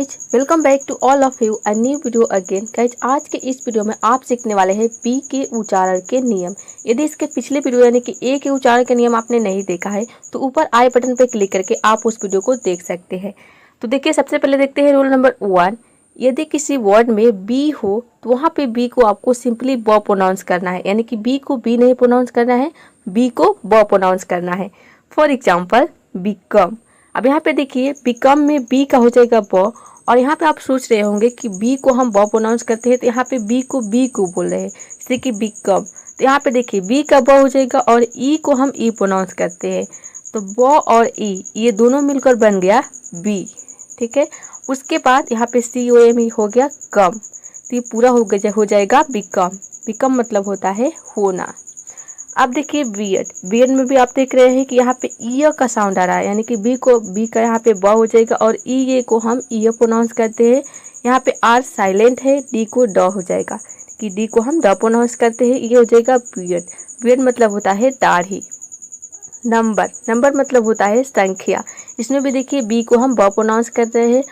Guys, welcome back to all of you a new video again. Guys, आज के इस video में आप सीखने वाले हैं बी के उच्चारण के नियम। यदि इसके पिछले वीडियो यानी कि ए के उच्चारण के नियम आपने नहीं देखा है तो ऊपर आई बटन पर क्लिक करके आप उस वीडियो को देख सकते हैं। तो देखिए, सबसे पहले देखते हैं रूल नंबर 1। यदि किसी वर्ड में बी हो तो वहाँ पे बी को आपको सिंपली ब प्रोनाउंस करना है, यानी कि बी को बी नहीं प्रोनाउंस करना है, बी को ब प्रोनाउंस करना है। For example, become. अब यहाँ पे देखिए, बिकम में बी का हो जाएगा ब, और यहाँ पे आप सोच रहे होंगे कि बी को हम ब प्रोनाउंस करते हैं तो यहाँ पे बी को बोल रहे हैं, जैसे कि बिकम। तो यहाँ पे देखिए, बी का ब हो जाएगा और ई को हम ई प्रोनाउंस करते हैं, तो ब और ई ये दोनों मिलकर बन गया बी। ठीक है, उसके बाद यहाँ पे COM हो गया कम, तो ये पूरा हो जाएगा बिकम। बिकम मतलब होता है होना। अब देखिए बियर्ड। बियर्ड में भी आप देख रहे हैं कि यहाँ पे ईय का साउंड आ रहा है, यानी कि बी का यहाँ पे ब हो जाएगा और ये को हम ईय प्रोनाउंस करते हैं। यहाँ पे आर साइलेंट है, डी को ड हो जाएगा, कि डी को हम ड प्रोनाउंस करते हैं, ये हो जाएगा बियर्ड। बियर्ड मतलब होता है दाढ़ी। नंबर मतलब होता है संख्या। इसमें भी देखिए, बी को हम ब प्रोनाउंस कर रहे हैं।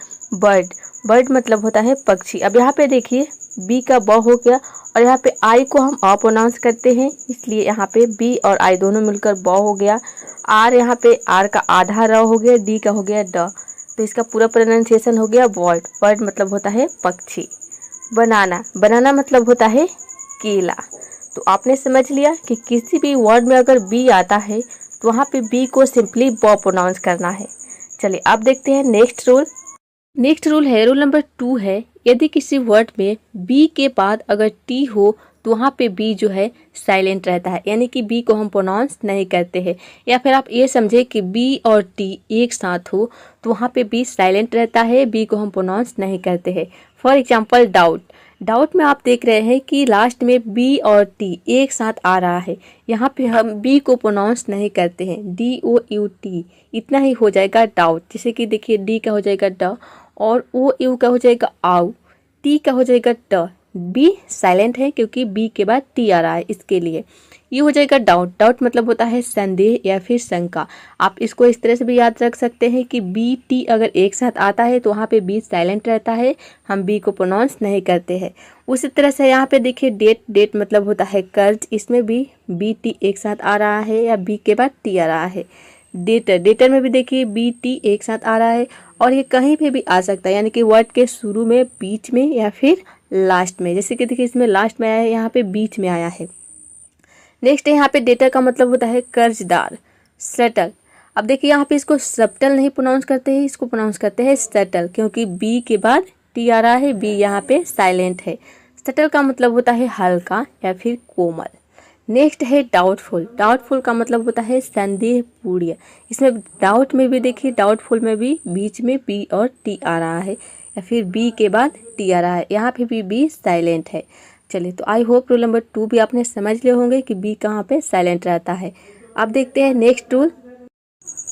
बर्ड मतलब होता है पक्षी। अब यहाँ पे देखिए, बी का ब हो गया और यहाँ पे आई को हम अ प्रोनाउंस करते हैं, इसलिए यहाँ पे बी और आई दोनों मिलकर ब हो गया। आर, यहाँ पे आर का आधा र हो गया, डी का हो गया ड, तो इसका पूरा प्रोनाउंसिएशन हो गया बर्ड मतलब होता है पक्षी। बनाना मतलब होता है केला। तो आपने समझ लिया कि किसी भी वर्ड में अगर बी आता है तो वहाँ पे बी को सिंपली ब प्रोनाउंस करना है। चलिए अब देखते हैं नेक्स्ट रूल है, रूल नंबर 2 है। यदि किसी वर्ड में बी के बाद अगर टी हो तो वहाँ पे बी जो है साइलेंट रहता है, यानी कि बी को हम प्रोनाउंस नहीं करते हैं। या फिर आप ये समझे कि बी और टी एक साथ हो तो वहाँ पे बी साइलेंट रहता है, बी को हम प्रोनाउंस नहीं करते हैं। फॉर एग्जाम्पल, डाउट में आप देख रहे हैं कि लास्ट में बी और टी एक साथ आ रहा है, यहाँ पे हम बी को प्रोनाउंस नहीं करते हैं, DOUT, इतना ही हो जाएगा डाउट। जैसे कि देखिए, डी का हो जाएगा ड और OU का हो जाएगा आउ, टी का हो जाएगा ट। बी साइलेंट है क्योंकि बी के बाद टी आ रहा है, इसके लिए ये हो जाएगा डाउट मतलब होता है संदेह या फिर शंका। आप इसको इस तरह से भी याद रख सकते हैं कि बी टी अगर एक साथ आता है तो वहाँ पे बी साइलेंट रहता है, हम बी को प्रोनाउंस नहीं करते हैं। उसी तरह से यहाँ पे देखिए, डेट मतलब होता है कर्ज, इसमें भी बी टी एक साथ आ रहा है या बी के बाद टी आ रहा है। डेटर में भी देखिए, बी टी एक साथ आ रहा है और ये कहीं पे भी आ सकता है, यानी कि वर्ड के शुरू में, बीच में या फिर लास्ट में। जैसे कि देखिए, इसमें लास्ट में आया है, यहाँ पे बीच में आया है। नेक्स्ट है यहाँ पे डेटर का मतलब होता है कर्जदार, सटल। अब देखिए, यहाँ पे इसको सब्टल नहीं प्रोनाउंस करते हैं, इसको प्रोनाउंस करते हैं सटल, क्योंकि बी के बाद टी आ रहा है, बी यहाँ पे साइलेंट है। सटल का मतलब होता है हल्का या फिर कोमल। नेक्स्ट है डाउटफुल का मतलब होता है संदेहपूर्ण। इसमें डाउट में भी देखिए, डाउटफुल में भी बीच में बी और टी आ रहा है या फिर बी के बाद टी आ रहा है, यहाँ पे भी बी साइलेंट है। चलिए, तो आई होप रूल नंबर 2 भी आपने समझ लिए होंगे कि बी कहाँ पे साइलेंट रहता है। अब देखते हैं नेक्स्ट रूल।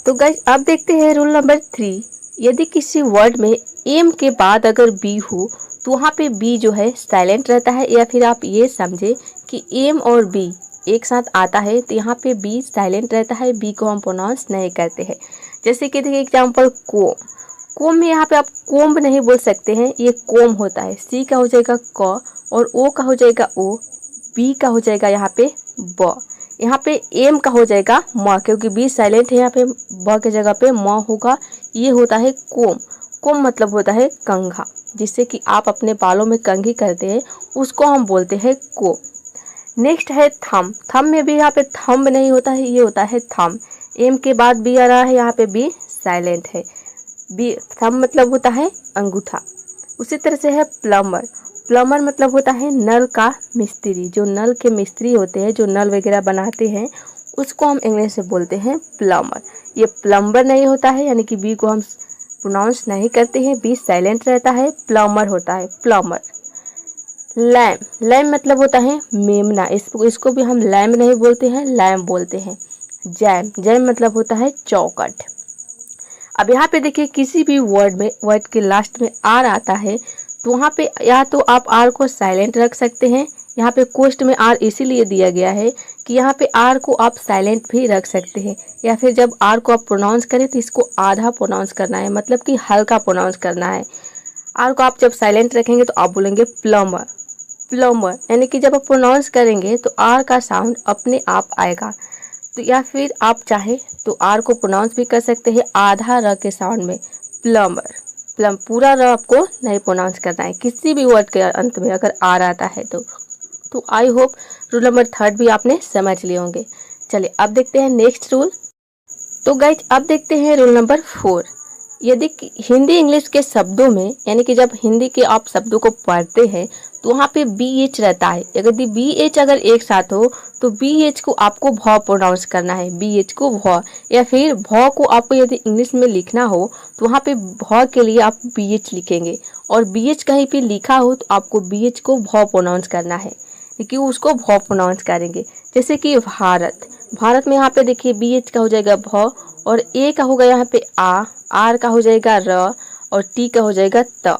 तो गाइस, अब देखते हैं रूल नंबर 3। यदि किसी वर्ड में एम के बाद अगर बी हो तो वहाँ पे बी जो है साइलेंट रहता है, या फिर आप ये समझे कि एम और बी एक साथ आता है तो यहाँ पे बी साइलेंट रहता है, बी को हम प्रोनाउंस नहीं करते हैं। जैसे कि देखिए एग्जाम्पल, कोम में यहाँ पे आप कोम्ब नहीं बोल सकते हैं, ये कोम होता है। सी का हो जाएगा क और ओ का हो जाएगा ओ, बी का हो जाएगा यहाँ पे ब, यहाँ पे एम का हो जाएगा म, क्योंकि बी साइलेंट है, यहाँ पे ब के जगह पे म होगा। ये होता है कोम मतलब होता है कंघा, जिससे कि आप अपने बालों में कंघी करते हैं, उसको हम बोलते हैं कोम। नेक्स्ट है थम में भी यहाँ पे थंब नहीं होता है, ये होता है थम। एम के बाद बी आ रहा है, यहाँ पे बी साइलेंट है। बी थंब मतलब होता है अंगूठा। उसी तरह से है प्लम्बर मतलब होता है नल का मिस्त्री। जो नल के मिस्त्री होते हैं, जो नल वगैरह बनाते हैं, उसको हम इंग्लिश में बोलते हैं प्लम्बर। ये प्लम्बर नहीं होता है, यानी कि बी को हम प्रोनाउंस नहीं करते हैं, बी साइलेंट रहता है, प्लम्बर होता है प्लम्बर। लैम मतलब होता है मेमना, इसको भी हम लैम नहीं बोलते हैं, लैम बोलते हैं। जैम मतलब होता है चौखट। अब यहाँ पे देखिए, किसी भी वर्ड के लास्ट में आर आता है तो वहाँ पे या तो आप आर को साइलेंट रख सकते हैं, यहाँ पे कोष्ट में आर इसीलिए दिया गया है कि यहाँ पे आर को आप साइलेंट भी रख सकते हैं, या फिर जब आर को आप प्रोनाउंस करें तो इसको आधा प्रोनाउंस करना है, मतलब कि हल्का प्रोनाउंस करना है। आर को आप जब साइलेंट रखेंगे तो आप बोलेंगे प्लम्बर, प्लम्बर, यानी कि जब आप प्रोनाउंस करेंगे तो आर का साउंड अपने आप आएगा। तो या फिर आप चाहे तो आर को प्रोनाउंस भी कर सकते हैं आधा र के साउंड में, प्लम्बर, प्लम, पूरा र आपको नहीं प्रोनाउंस करना है किसी भी वर्ड के अंत में अगर आर आता है तो आई होप रूल नंबर 3 भी आपने समझ लिए होंगे। चलिए अब देखते हैं नेक्स्ट रूल। तो गाइज अब देखते हैं रूल नंबर 4। यदि हिंदी इंग्लिश के शब्दों में, यानी कि जब हिंदी के आप शब्दों को पढ़ते हैं तो वहाँ पे BH रहता है, यदि BH अगर एक साथ हो तो BH को आपको भ प्रोनाउंस करना है, BH को भ, या फिर भ को आपको यदि इंग्लिश में लिखना हो तो वहाँ पे भ के लिए आप BH लिखेंगे, और BH कहीं पे लिखा हो तो आपको BH को भ प्रोनाउंस करना है, लेकिन उसको भ प्रोनाउंस करेंगे। जैसे कि भारत, भारत में यहाँ पे देखिए BH का हो जाएगा भ, और ए का होगा यहाँ पे आ, आर का हो जाएगा र, और टी का हो जाएगा त।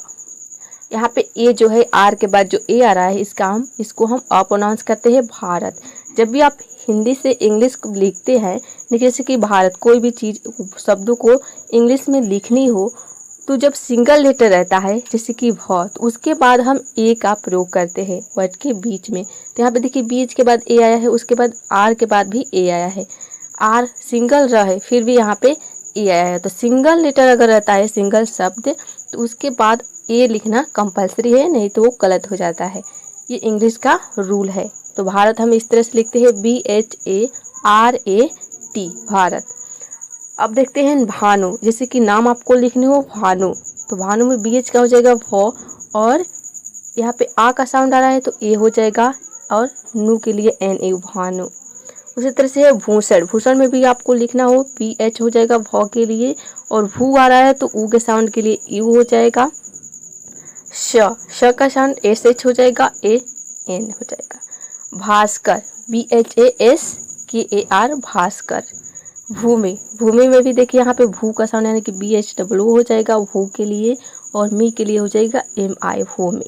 यहाँ पे ए जो है आर के बाद जो ए आ रहा है इसको हम अप्रोनाउंस करते हैं भारत। जब भी आप हिंदी से इंग्लिश लिखते हैं, जैसे कि भारत, कोई भी चीज शब्दों को इंग्लिश में लिखनी हो तो जब सिंगल लेटर रहता है जैसे कि भ, तो उसके बाद हम ए का प्रयोग करते हैं वर्ड के बीच में। तो यहाँ पे देखिए बीच के बाद ए आया है, उसके बाद आर के बाद भी ए आया है, आर सिंगल र है फिर भी यहाँ पे ए आया है। तो सिंगल लेटर अगर रहता है, सिंगल शब्द, तो उसके बाद ए लिखना कंपलसरी है, नहीं तो वो गलत हो जाता है। ये इंग्लिश का रूल है। तो भारत हम इस तरह से लिखते हैं BHARAT, भारत। अब देखते हैं भानु, जैसे कि नाम आपको लिखने हो भानु, तो भानु में BH का हो जाएगा भ, और यहाँ पे आ का साउंड आ रहा है तो ए हो जाएगा, और नु के लिए NU, भानु। उसी तरह से है भूषण, भूषण में भी आपको लिखना हो PH हो जाएगा भ के लिए, और भू आ रहा है तो ऊ के साउंड के लिए यू हो जाएगा। श का साउंड SH हो जाएगा, AN हो जाएगा। भास्कर, BHASKAR, भास्कर। भूमि, भूमि में भी देखिए यहाँ पे भू का साउंड यानी कि BHW हो जाएगा भू के लिए, और मी के लिए हो जाएगा MI, भूमि।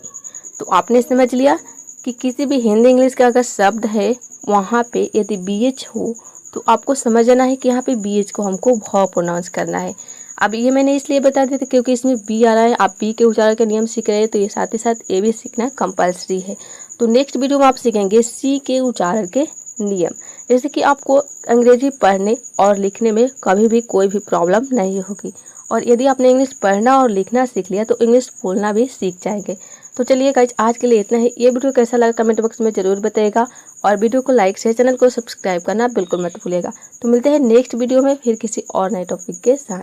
तो आपने समझ लिया कि किसी भी हिंदी इंग्लिश का अगर शब्द है वहाँ पे यदि BH हो तो आपको समझना है कि यहाँ पे BH को हमको भ प्रोनाउंस करना है। अब ये मैंने इसलिए बता दिया था क्योंकि इसमें B आ रहा है, आप B के उच्चारण के नियम सीख रहे हैं, तो ये साथ ही साथ ए भी सीखना कंपल्सरी है। तो नेक्स्ट वीडियो में आप सीखेंगे C के उच्चारण के नियम, जैसे कि आपको अंग्रेजी पढ़ने और लिखने में कभी भी कोई भी प्रॉब्लम नहीं होगी, और यदि आपने इंग्लिश पढ़ना और लिखना सीख लिया तो इंग्लिश बोलना भी सीख जाएंगे। तो चलिए गाइज आज के लिए इतना ही। ये वीडियो कैसा लगा कमेंट बॉक्स में जरूर बताइएगा, और वीडियो को लाइक शेयर, चैनल को सब्सक्राइब करना बिल्कुल मत भूलिएगा। तो मिलते हैं नेक्स्ट वीडियो में फिर किसी और नए टॉपिक के साथ।